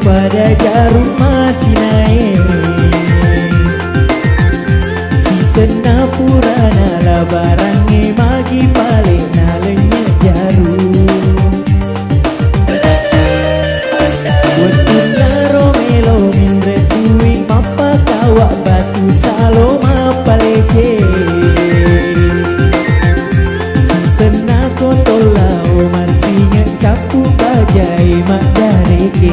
pada jarum masih naik. Si sena purana lah barangnya magi paling nalenya jarum. Wetun naro melo mindre tuing mapa kawak batu salo mapa lece. Si sena kotolau masih ngecapu bajai mak dareke.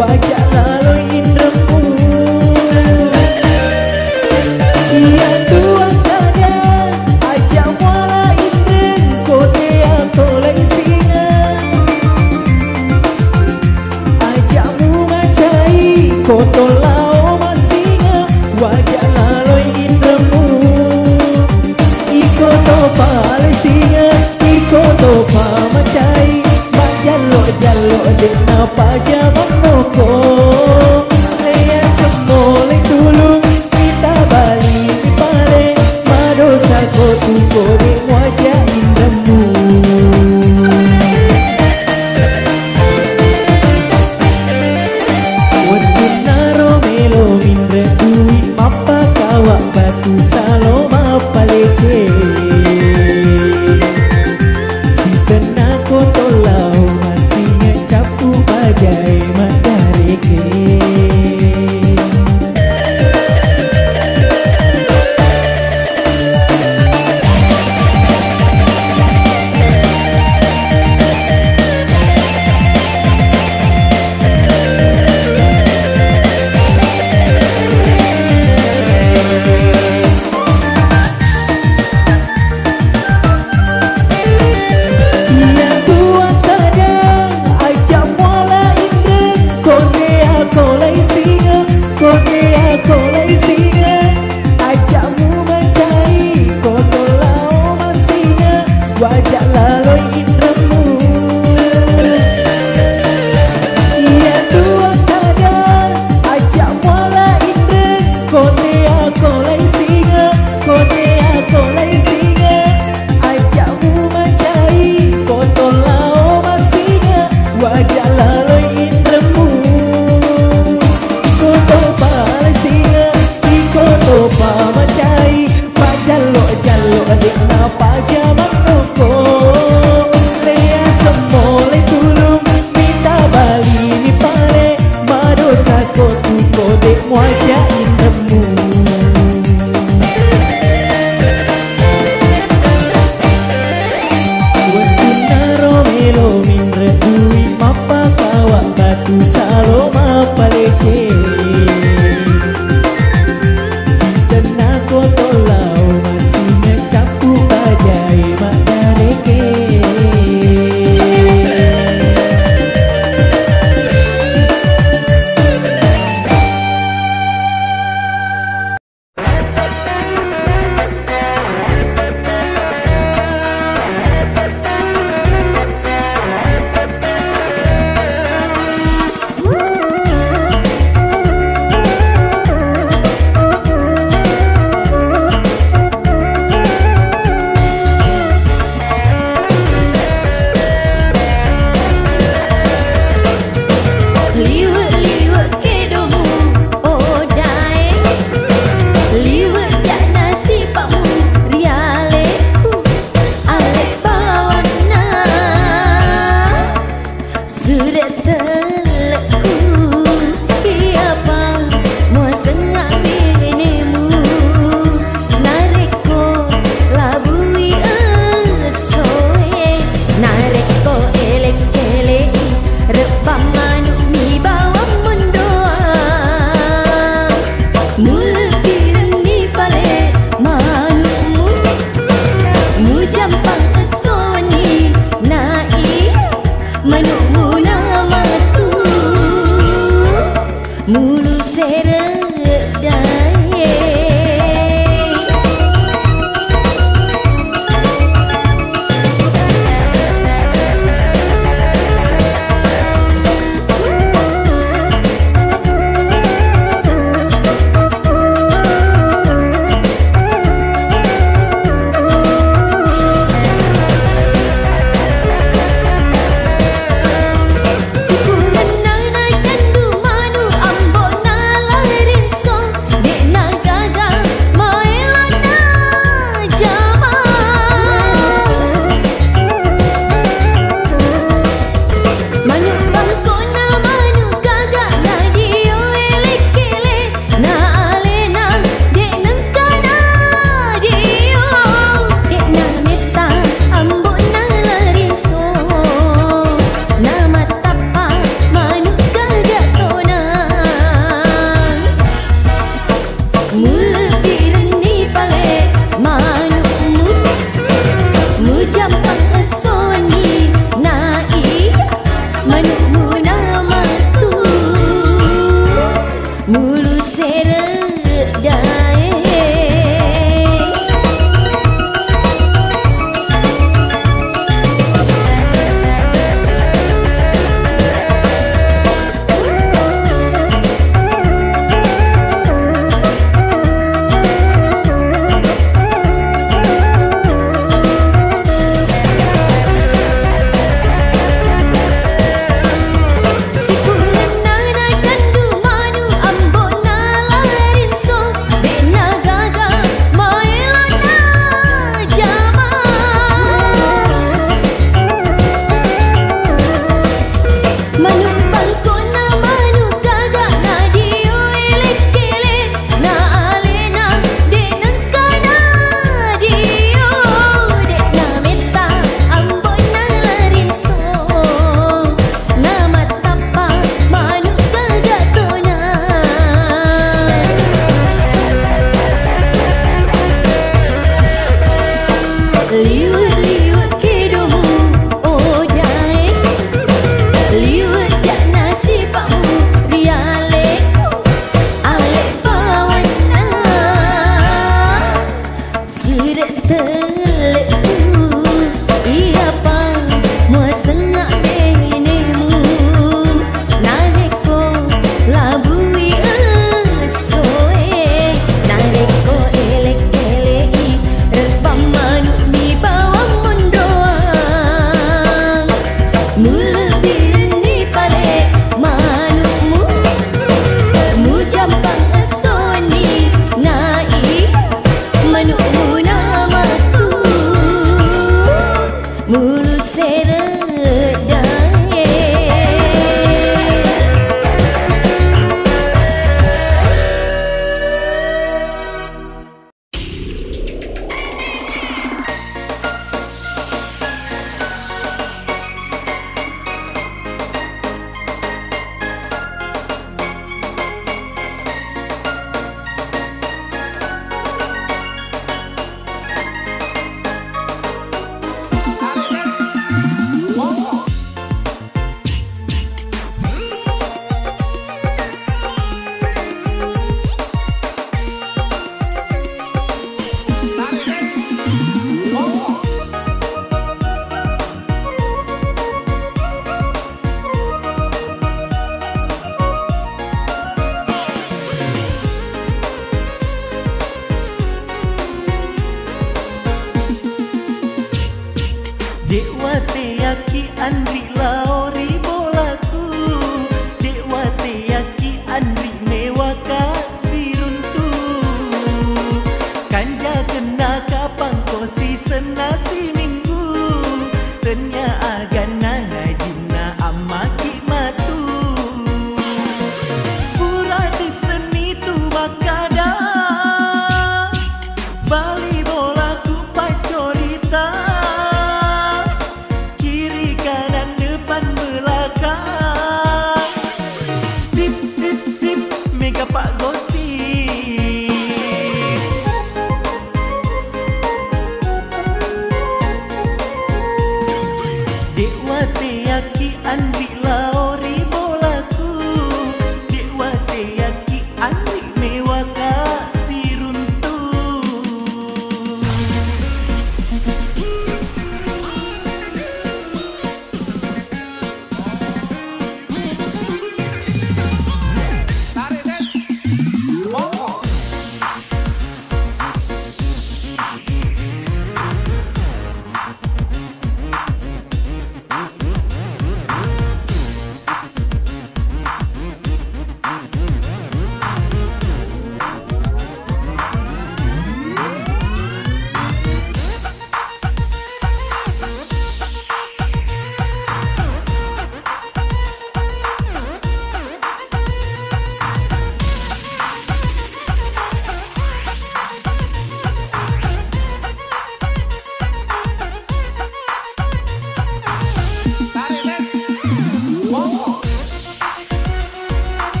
Wajah lalu indramu, ia tua kada aja wala indren kote aku lagi singa. Ajamu macai koto lao masinga, wajah lalu indramu. Iko topa le singa, iko topa macai, majalo jalo dek napa jaman noko. Leya semole tulung kita balik di pare, madosa kotu kode wajah indamu. Wetun naro melo mindre duit mapa kawak batu salo mapa lece. Si sena kotolau masih ngecapu bajai mak dareke. liut-liut kedomu oh jai, liut jak nasi pakmu rialek alek bawana sudah terleku ia pang mua sengak benemu nareko labui esoe nareko elek-eleki rebam manuk mi bawang mondoang mulebir ni pale manukmu mu jampang esoni nai manukmu namaku mulu seredai Dekwate yaki andri laori bolaku, dekwate yaki andri mewaka siruntu, kanja kena kapang kosi senasi minggu, tenya agana najina amaki matu, pura di seni tu makada, bali bolaku pacorita. Pak gosip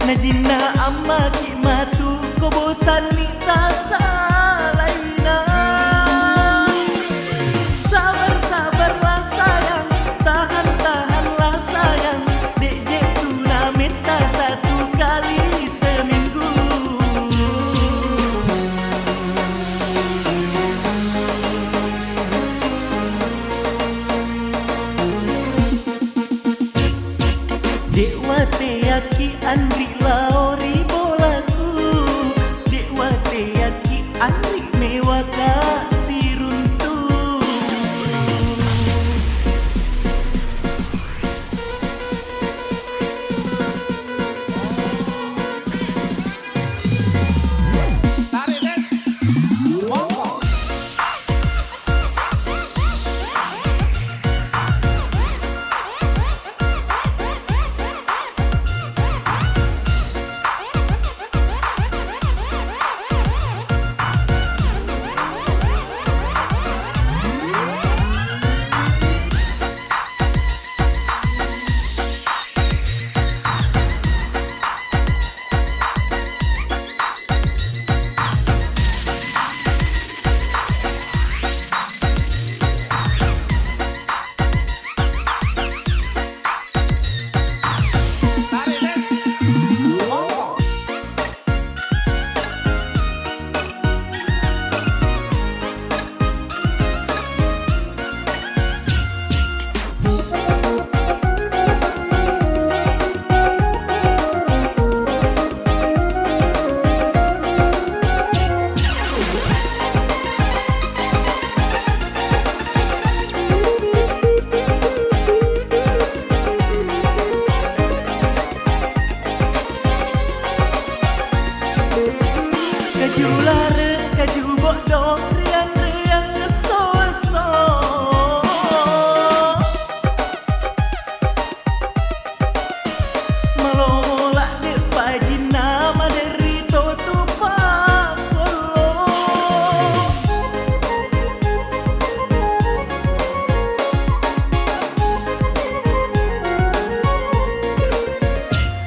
Najina amma ki matu ko bosan ni tasa laina. Sabar-sabarlah sayang, tahan-tahanlah sayang, dek tuna minta satu kali seminggu. Dek wate yaki andri laori bolaku, dek wate yaki andri mewaka siruntu. Tarik Des, monggo. Tarik Des, monggo. Kaju lara, kaju bodong, riang-riang ngeso-so. Melolak dek pajina maderito tupak kolo.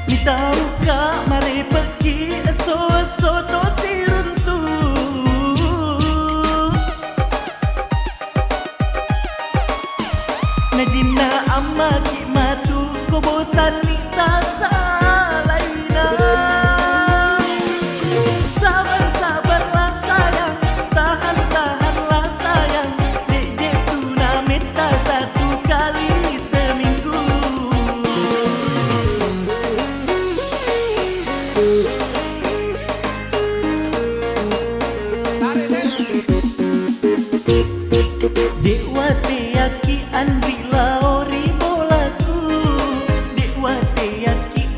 Ni tahu kak mari pergi eso-eso to siruntu. Najina amma ki matu ko bosan ni tasa laina. Sabar-sabarlah sayang, tahan-tahanlah sayang, dek tuna minta satu kali seminggu. Tarik Des, Dek wate yaki andri laori bolaku, dek wate yaki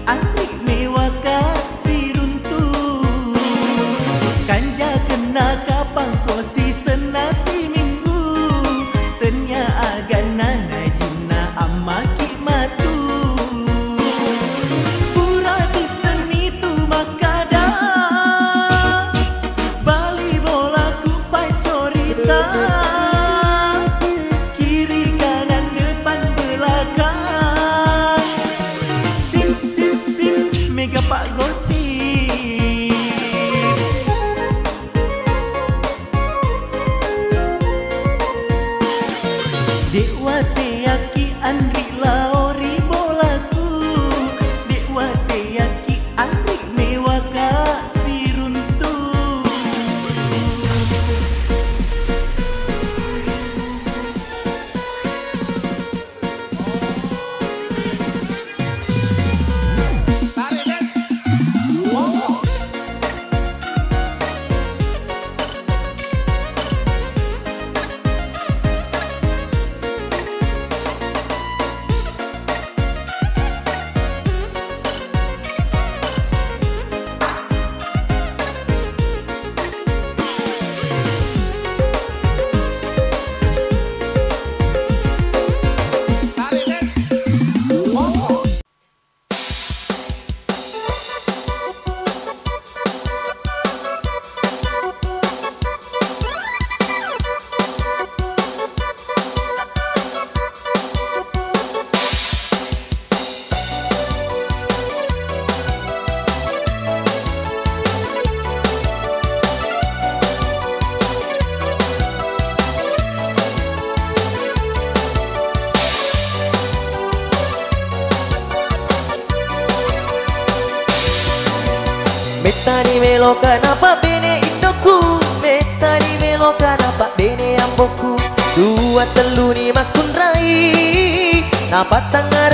Meta di melo kenapa bene indoku, meta di melo kenapa bene amboku. Dua telu ni makun rai, napa tangar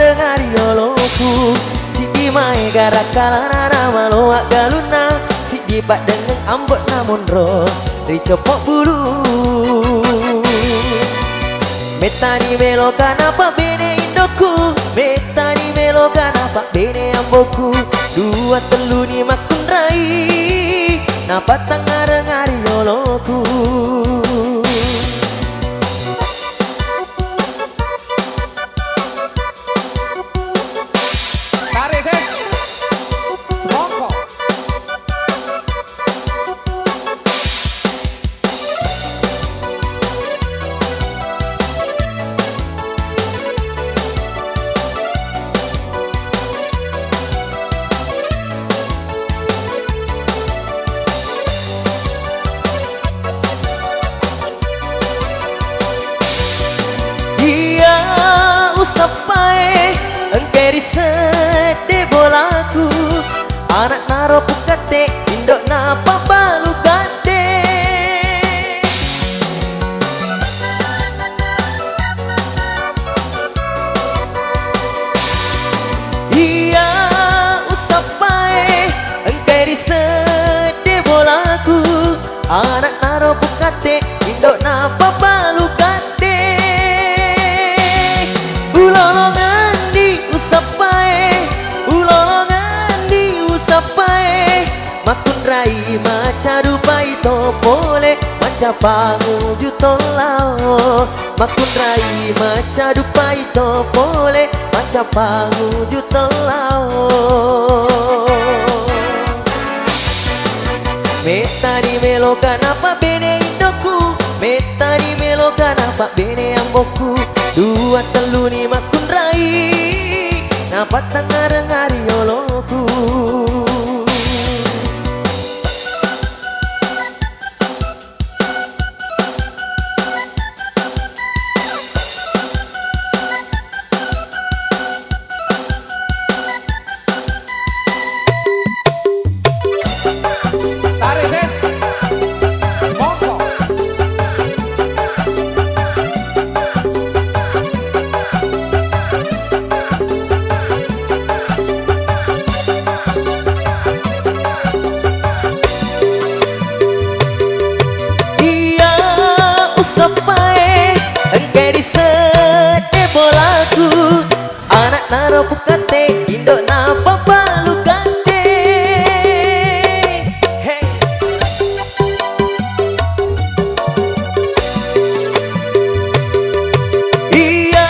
yoloku. Si di mae gara kalana malo galuna, si di pak dengan ambot namun ro dicopok bulu. Meta di melo kenapa bene indoku, meta di melo kenapa bene amboku. Dua telu ni makun rai, napa tangar yoloku. Tarik ses. Monggo. Usapai engke disede bolaku, anak naro pukate indok napa balu kate. Iya usapai engke disede bolaku, anak naro pukate indok napa balu kate. Ulolongan di usapai, ulolongan di usapai, makun rai maca dupai topole, maca pangu jutolao. Makun rai maca dupai topole, maca pangu jutolao. Meta di melo kenapa bene indoku, meta di melo kenapa bene amboku. Dua telu ni makun rai, napa tangar yoloku. Tarik ses. Monggo. Iya usapai engke disede bolaku, anak naro pukate indok napa balu kate. Hey. Iya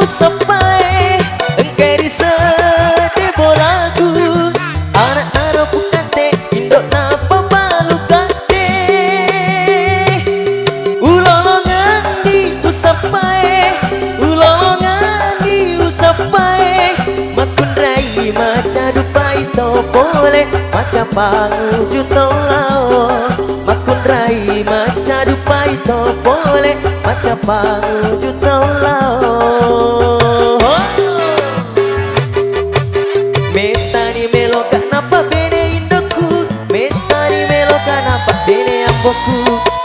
usapai engke disede bolaku, anak naro pukate indok napa balu kate. Ulolongan di usapai, ulolongan di usapai, makun rai maca dupai topole, maca pangu jutolao. Makun rai maca dupai topole, maca pangu jutolao. Meta di melo kenapa bene indoku, meta di melo kenapa bene amboku.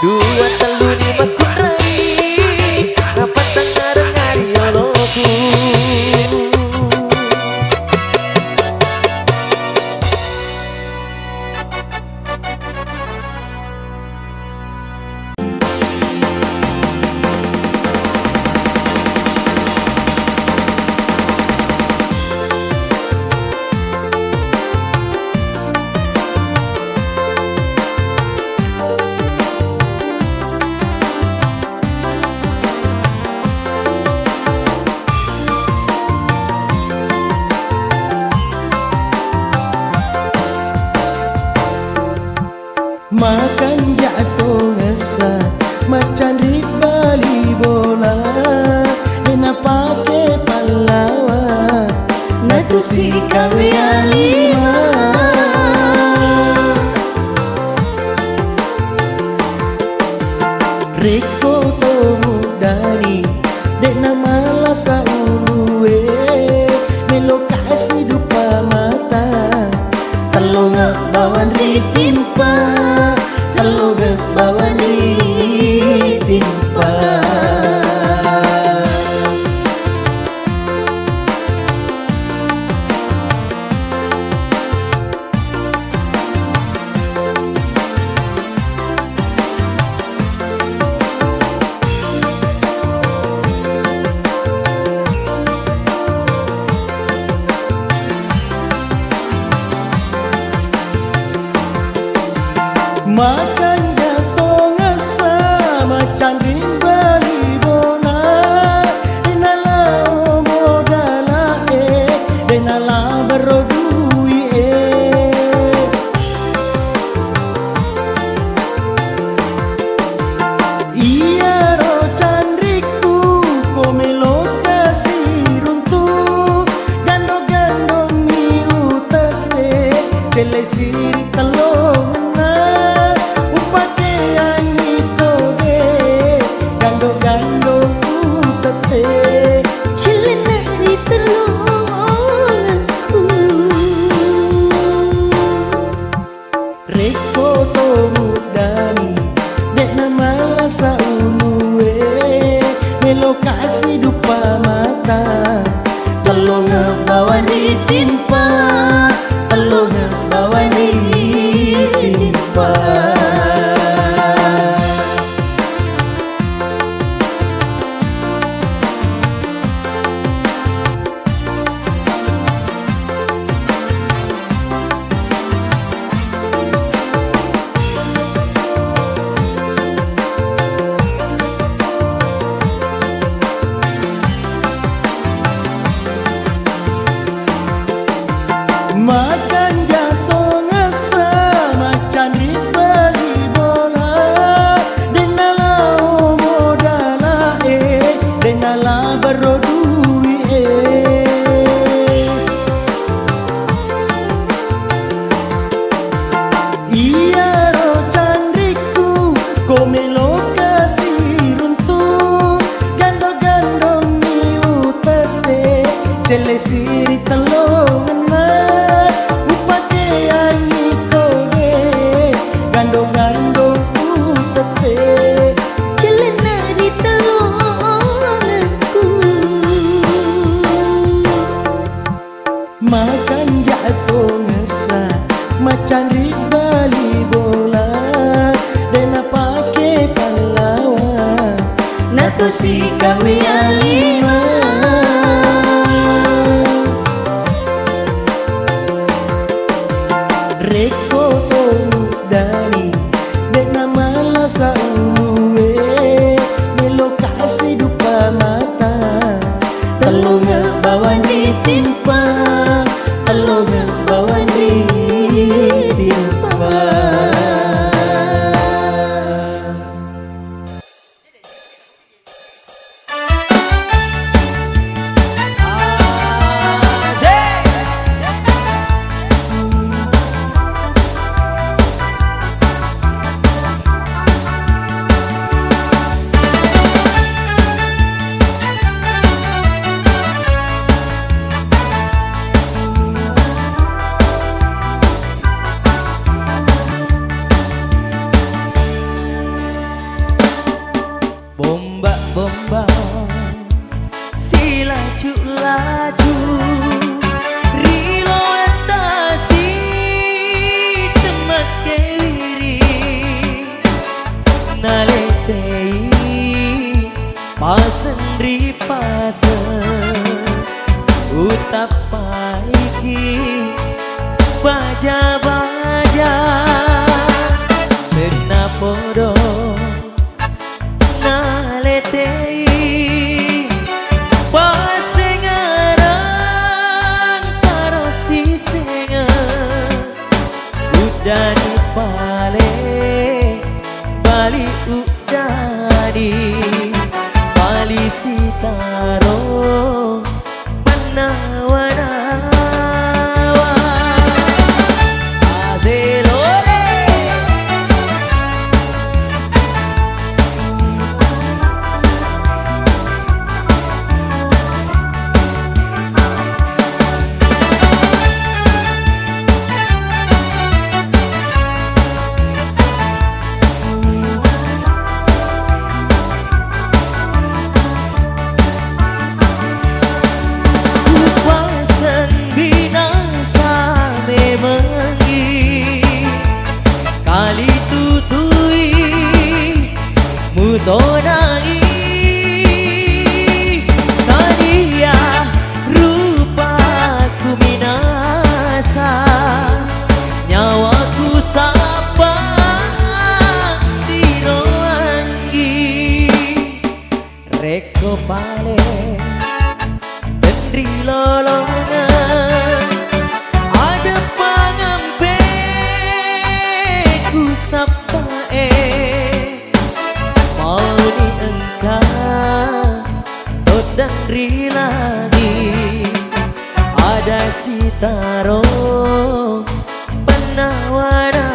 Dua telu ni makun rai, napa tangar yoloku. Makan jatuh ngesa macan di bali bola, dena pake palawa Natu si kawia lima. Reko tomu dari dena malasa uluwe, melo kasih dupa mata Telung bau ditimpa, kalau bawa ditimpa. Makan jatuh ngesa macan rimbali bona, denala modala denala berodui iya ro candriku komelo kasih runtuh gando-gando miu tete dele siri telong lokasi dupa mata, kalau ngebawa ditimpa, kalau ngebawa ditimpa. makan jatuh ngesa macan rimbali bola, denala modala denala berodui iya ro candriku komelo kasih runtuh gando-gando miu tete jele siri telong gando-gando tete celana di telonganku, makan jatuh ngesa macan rimbali bola, dena pake pahlawan nato si kawi alima. Reko dari dena malasa uluwe melokasi dupa mata, Kalau ngebawa ditimpa, kalau ngebawa ditimpa. Bombak-bombak si laju-laju rilo atasi temat kewiri naletei pasendri pasen utapaiki baja-baja benapodo naletei pasengaran karo sisenga udani pale bali udani bali sitaro panawana ada Sitaro Penawana.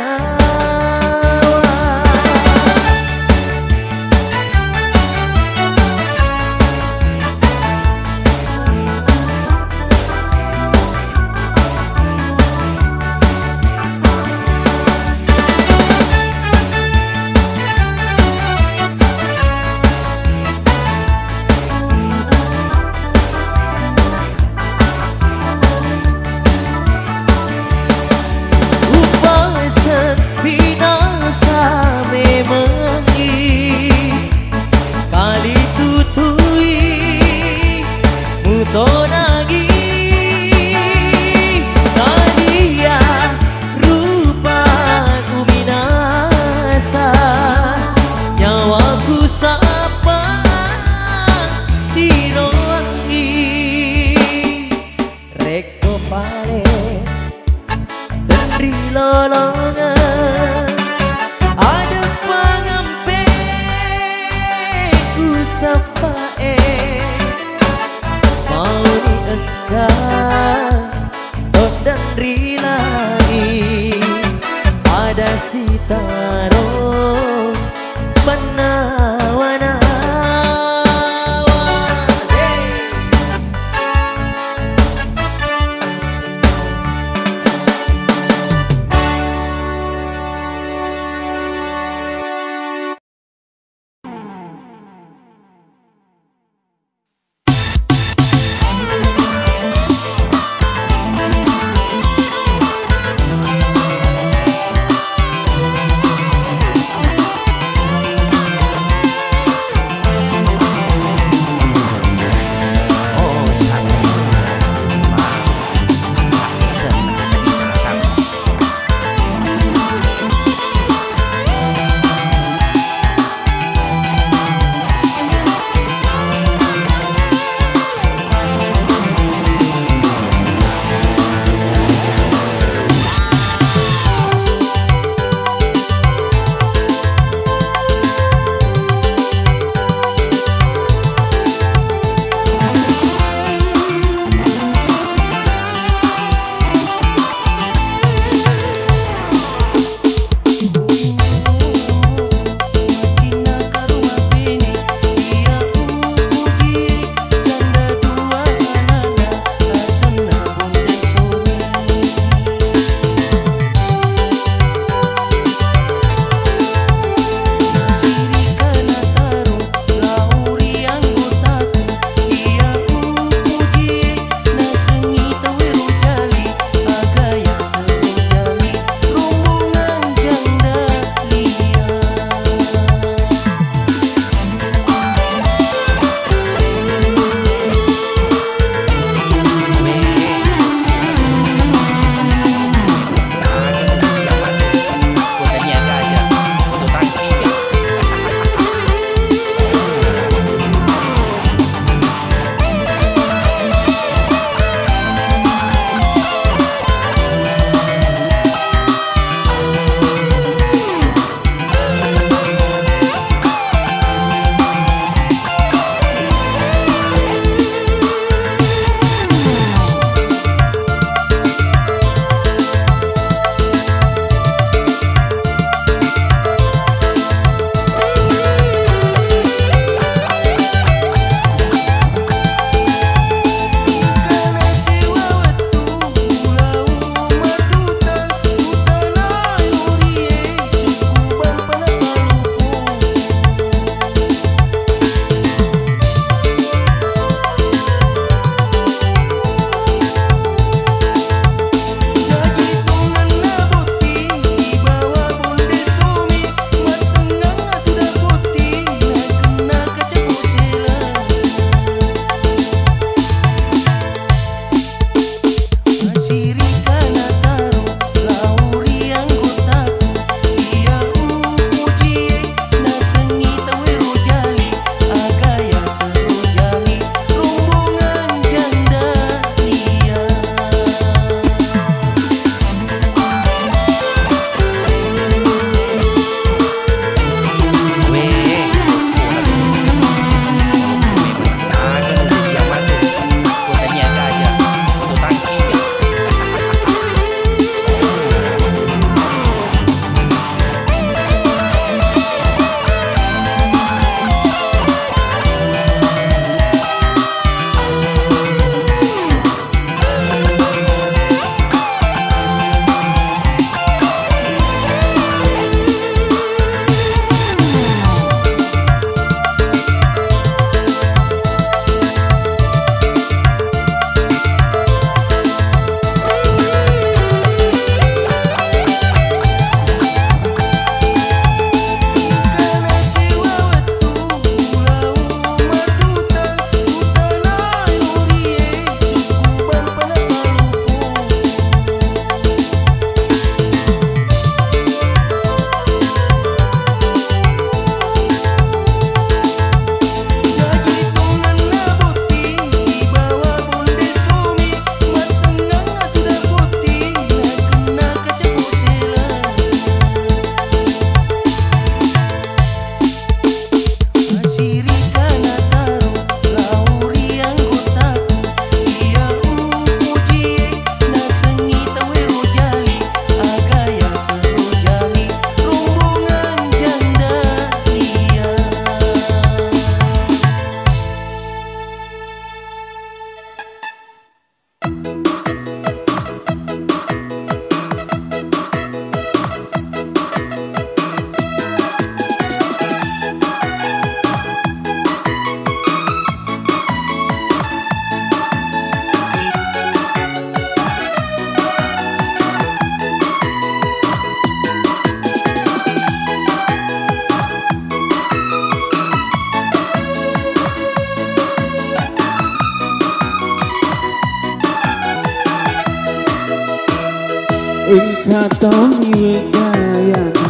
Ingkatoni wegayana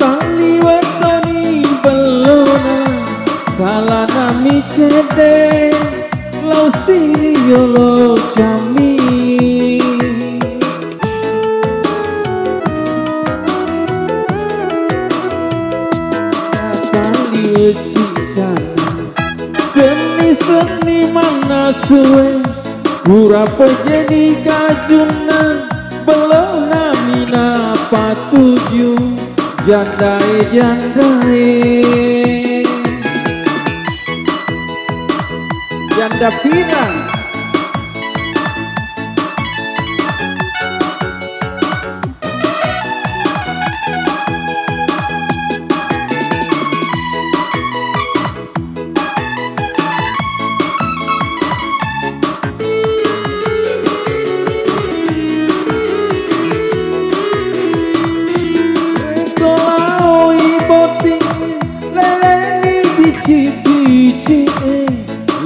tali wetoni belona salah nami cede lau siriolo jami tali wecikana seni mana suwe pura pejeni kajuna belona mina patuju jandai janda pirang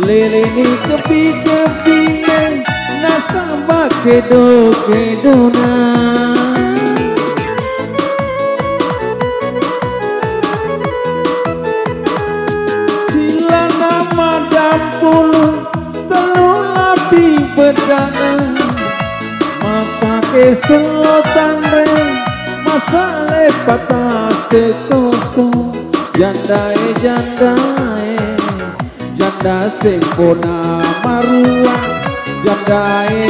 lele ni kepi-kepi nasabah kedo-kedona sila nama dampulu telu lapi bedana mapake selotan re masale patah sekoso jandae janda sempona maruah jandae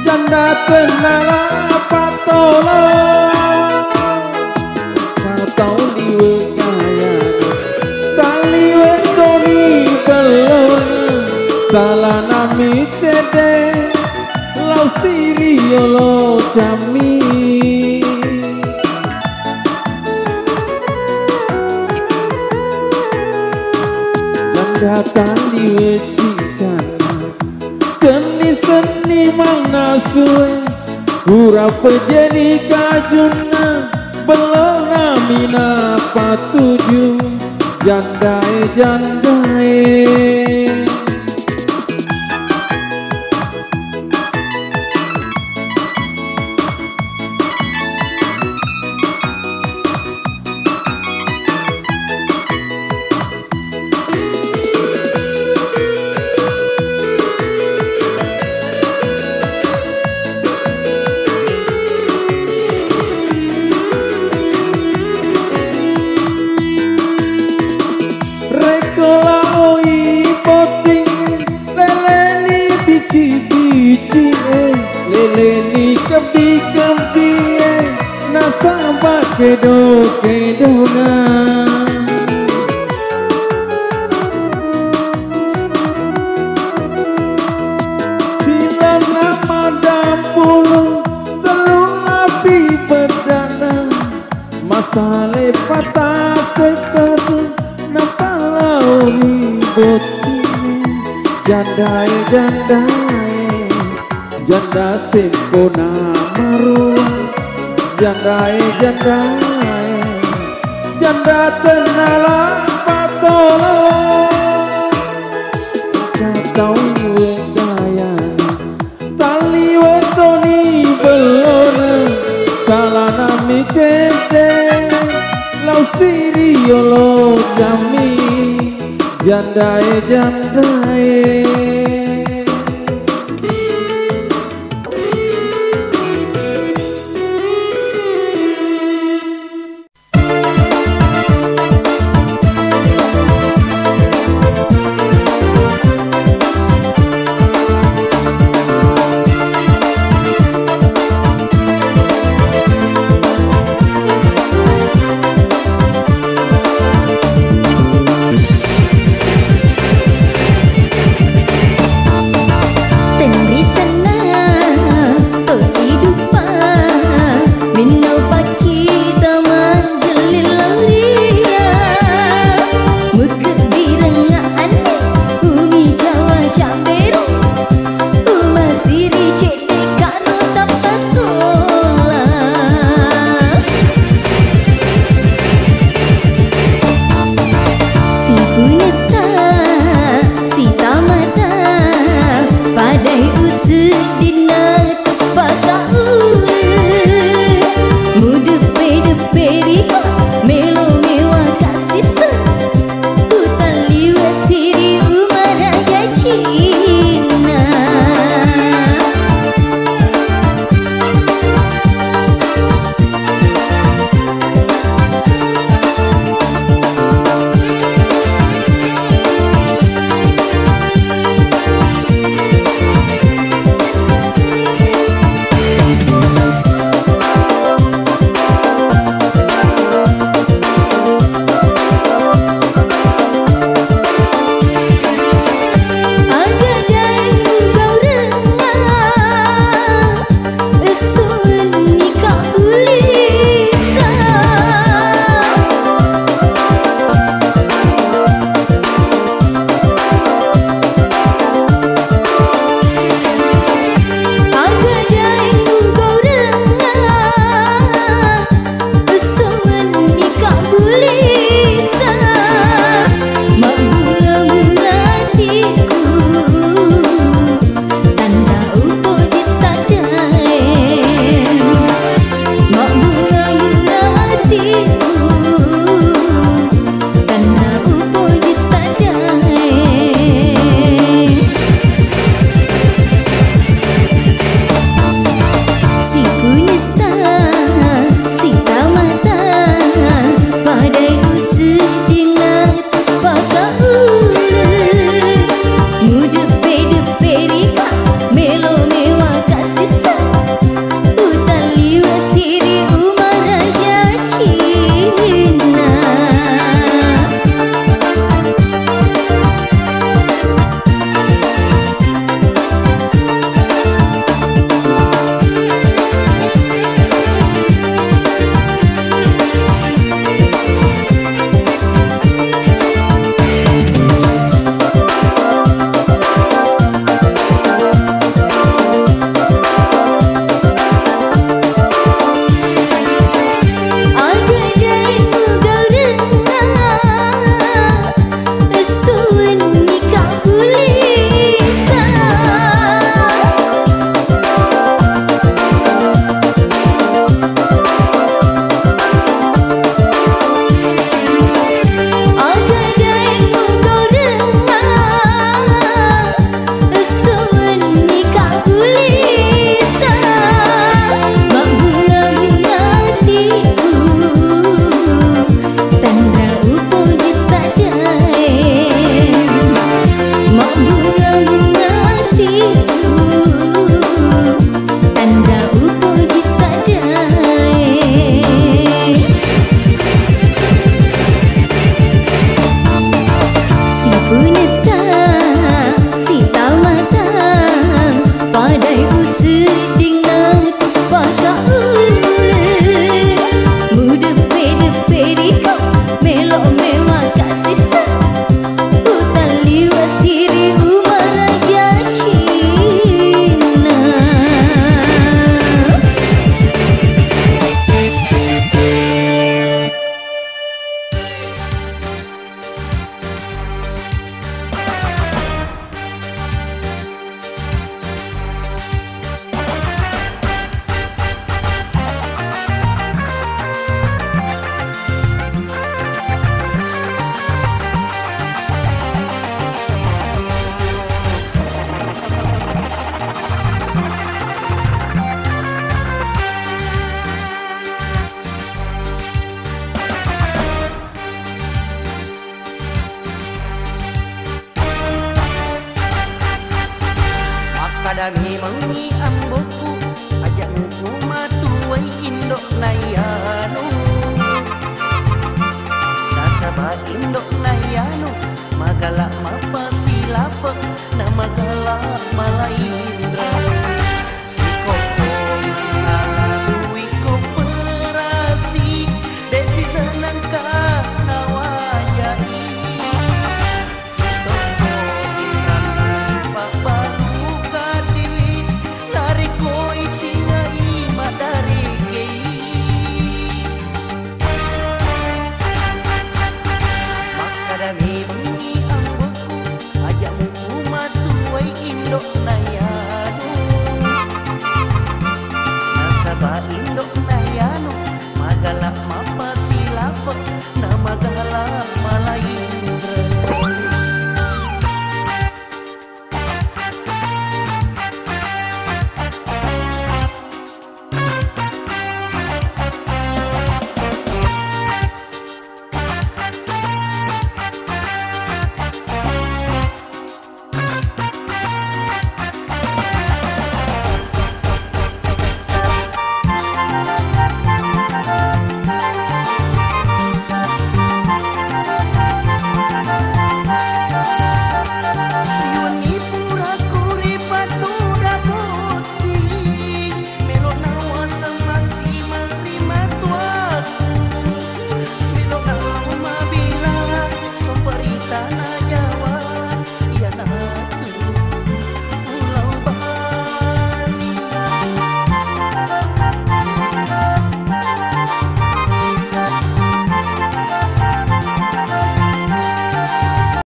janda tenala patolo kau tahu diwe kaya tali wetoni belona salah nami cede lau siriolo jami datang diwecikan seni mana suwe pura pejeni kajuna belona mina patuju jandae lele kepi-kepi nasabah kedo-kedona sila nama dampulu telu lapi bedana masale patah sekedu napalau ribut jandae janda sempona maruah jandae janda tenala patolo kau wegayana tali wetoni belona salah nami cede lau siriolo jami jandae Padai usedina tepat Kadami mangi amboku ajak nuku matuai indok nayanu Nasaba indok nayanu Magala mapa silapa na magala malay